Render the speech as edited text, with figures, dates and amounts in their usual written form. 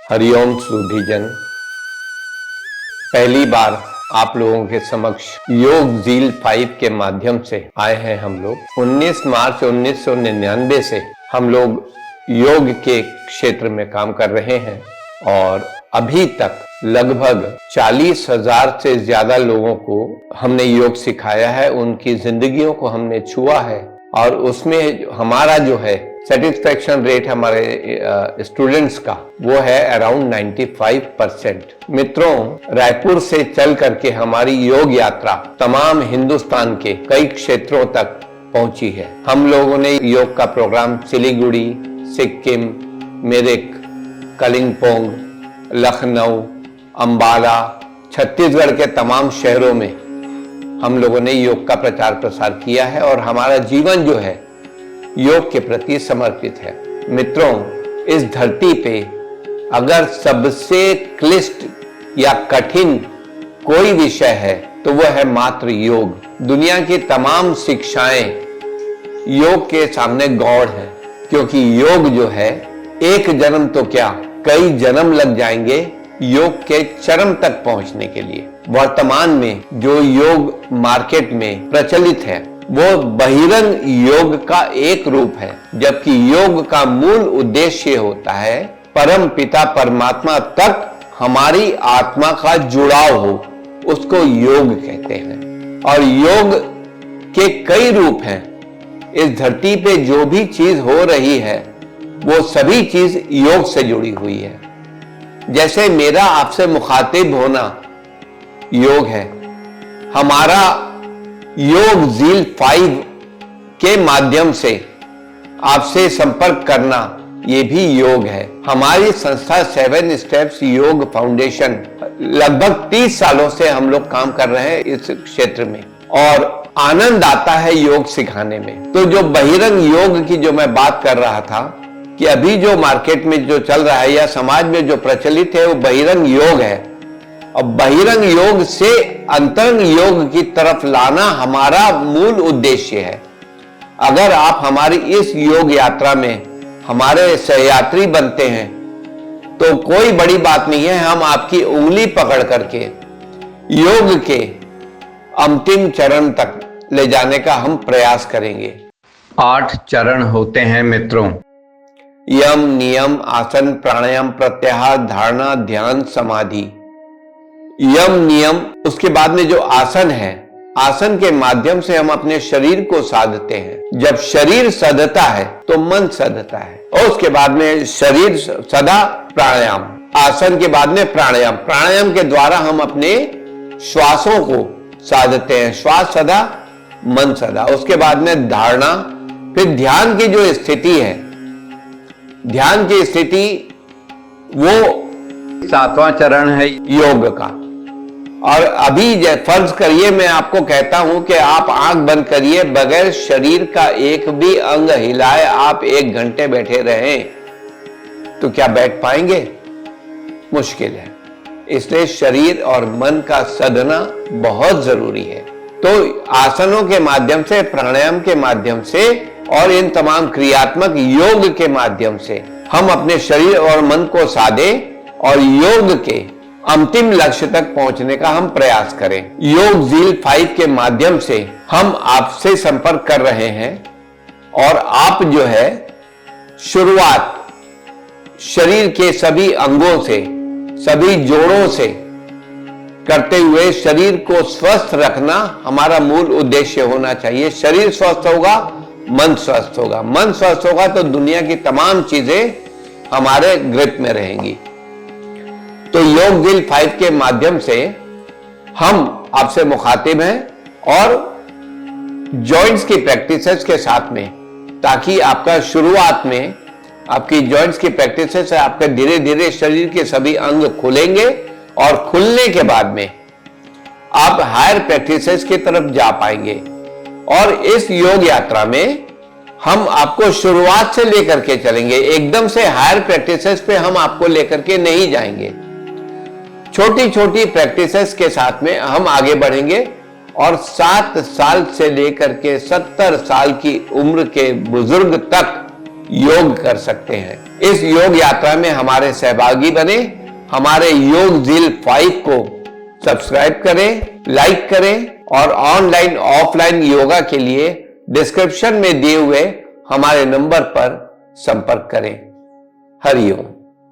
हरिओम सुधीजन, पहली बार आप लोगों के समक्ष योग झील 5 के माध्यम से आए हैं हम लोग। 19 मार्च 1999 से हम लोग योग के क्षेत्र में काम कर रहे हैं और अभी तक लगभग 40,000 से ज्यादा लोगों को हमने योग सिखाया है, उनकी जिंदगियों को हमने छुआ है और उसमें हमारा जो है सेटिस्फैक्शन रेट हमारे स्टूडेंट्स का वो है अराउंड 95%। मित्रों, रायपुर से चल करके हमारी योग यात्रा तमाम हिंदुस्तान के कई क्षेत्रों तक पहुंची है। हम लोगों ने योग का प्रोग्राम सिलीगुड़ी, सिक्किम, मिरिक, कलिंपोंग, लखनऊ, अंबाला, छत्तीसगढ़ के तमाम शहरों में हम लोगों ने योग का प्रचार प्रसार किया है और हमारा जीवन जो है योग के प्रति समर्पित है। मित्रों, इस धरती पे अगर सबसे क्लिष्ट या कठिन कोई विषय है तो वह है मात्र योग। दुनिया की तमाम शिक्षाएं योग के सामने गौड़ है, क्योंकि योग जो है एक जन्म तो क्या कई जन्म लग जाएंगे योग के चरम तक पहुंचने के लिए। वर्तमान में जो योग मार्केट में प्रचलित है वो बहिरंग योग का एक रूप है, जबकि योग का मूल उद्देश्य होता है परम पिता परमात्मा तक हमारी आत्मा का जुड़ाव हो, उसको योग कहते हैं। और योग के कई रूप हैं। इस धरती पे जो भी चीज हो रही है वो सभी चीज योग से जुड़ी हुई है। जैसे मेरा आपसे मुखातिब होना योग है, हमारा योग झील 5 के माध्यम से आपसे संपर्क करना ये भी योग है। हमारी संस्था 7 स्टेप्स योग फाउंडेशन लगभग 30 सालों से हम लोग काम कर रहे हैं इस क्षेत्र में और आनंद आता है योग सिखाने में। तो जो बहिरंग योग की जो मैं बात कर रहा था कि अभी जो मार्केट में जो चल रहा है या समाज में जो प्रचलित है वो बहिरंग योग है, और बहिरंग योग से अंतरंग योग की तरफ लाना हमारा मूल उद्देश्य है। अगर आप हमारी इस योग यात्रा में हमारे सहयात्री बनते हैं तो कोई बड़ी बात नहीं है, हम आपकी उंगली पकड़ करके योग के अंतिम चरण तक ले जाने का हम प्रयास करेंगे। 8 चरण होते हैं मित्रों, यम, नियम, आसन, प्राणायाम, प्रत्याहार, धारणा, ध्यान, समाधि। यम नियम, उसके बाद में जो आसन है, आसन के माध्यम से हम अपने शरीर को साधते हैं। जब शरीर सधता है तो मन सधता है, और उसके बाद में शरीर सदा प्राणायाम, आसन के बाद में प्राणायाम, प्राणायाम के द्वारा हम अपने श्वासों को साधते हैं, श्वास सदा मन सदा। उसके बाद में धारणा, फिर ध्यान की जो स्थिति है, ध्यान की स्थिति वो 7वां चरण है योग का। और अभी फर्ज करिए मैं आपको कहता हूं कि आप आंख बंद करिए, बगैर शरीर का एक भी अंग हिलाए आप 1 घंटे बैठे रहें तो क्या बैठ पाएंगे? मुश्किल है। इसलिए शरीर और मन का साधना बहुत जरूरी है। तो आसनों के माध्यम से, प्राणायाम के माध्यम से और इन तमाम क्रियात्मक योग के माध्यम से हम अपने शरीर और मन को साधे और योग के अंतिम लक्ष्य तक पहुंचने का हम प्रयास करें। योग झील 5 के माध्यम से हम आपसे संपर्क कर रहे हैं और आप जो है शुरुआत शरीर के सभी अंगों से, सभी जोड़ों से करते हुए शरीर को स्वस्थ रखना हमारा मूल उद्देश्य होना चाहिए। शरीर स्वस्थ होगा, मन स्वस्थ होगा। मन स्वस्थ होगा तो दुनिया की तमाम चीजें हमारे ग्रिप में रहेंगी। तो योग झील 5 के माध्यम से हम आपसे मुखातिब हैं और जॉइंट्स की प्रैक्टिसेस के साथ में, ताकि आपका शुरुआत में आपकी जॉइंट्स की प्रैक्टिसेस से आपके धीरे धीरे शरीर के सभी अंग खुलेंगे और खुलने के बाद में आप हायर प्रैक्टिसेस की तरफ जा पाएंगे। और इस योग यात्रा में हम आपको शुरुआत से लेकर के चलेंगे, एकदम से हायर प्रैक्टिसेस पे हम आपको लेकर के नहीं जाएंगे। छोटी छोटी प्रैक्टिसेस के साथ में हम आगे बढ़ेंगे और 7 साल से लेकर के 70 साल की उम्र के बुजुर्ग तक योग कर सकते हैं। इस योग यात्रा में हमारे सहभागी बने। हमारे योग झील 5 को सब्सक्राइब करें, लाइक करें और ऑनलाइन ऑफलाइन योगा के लिए डिस्क्रिप्शन में दिए हुए हमारे नंबर पर संपर्क करें। हरिओम।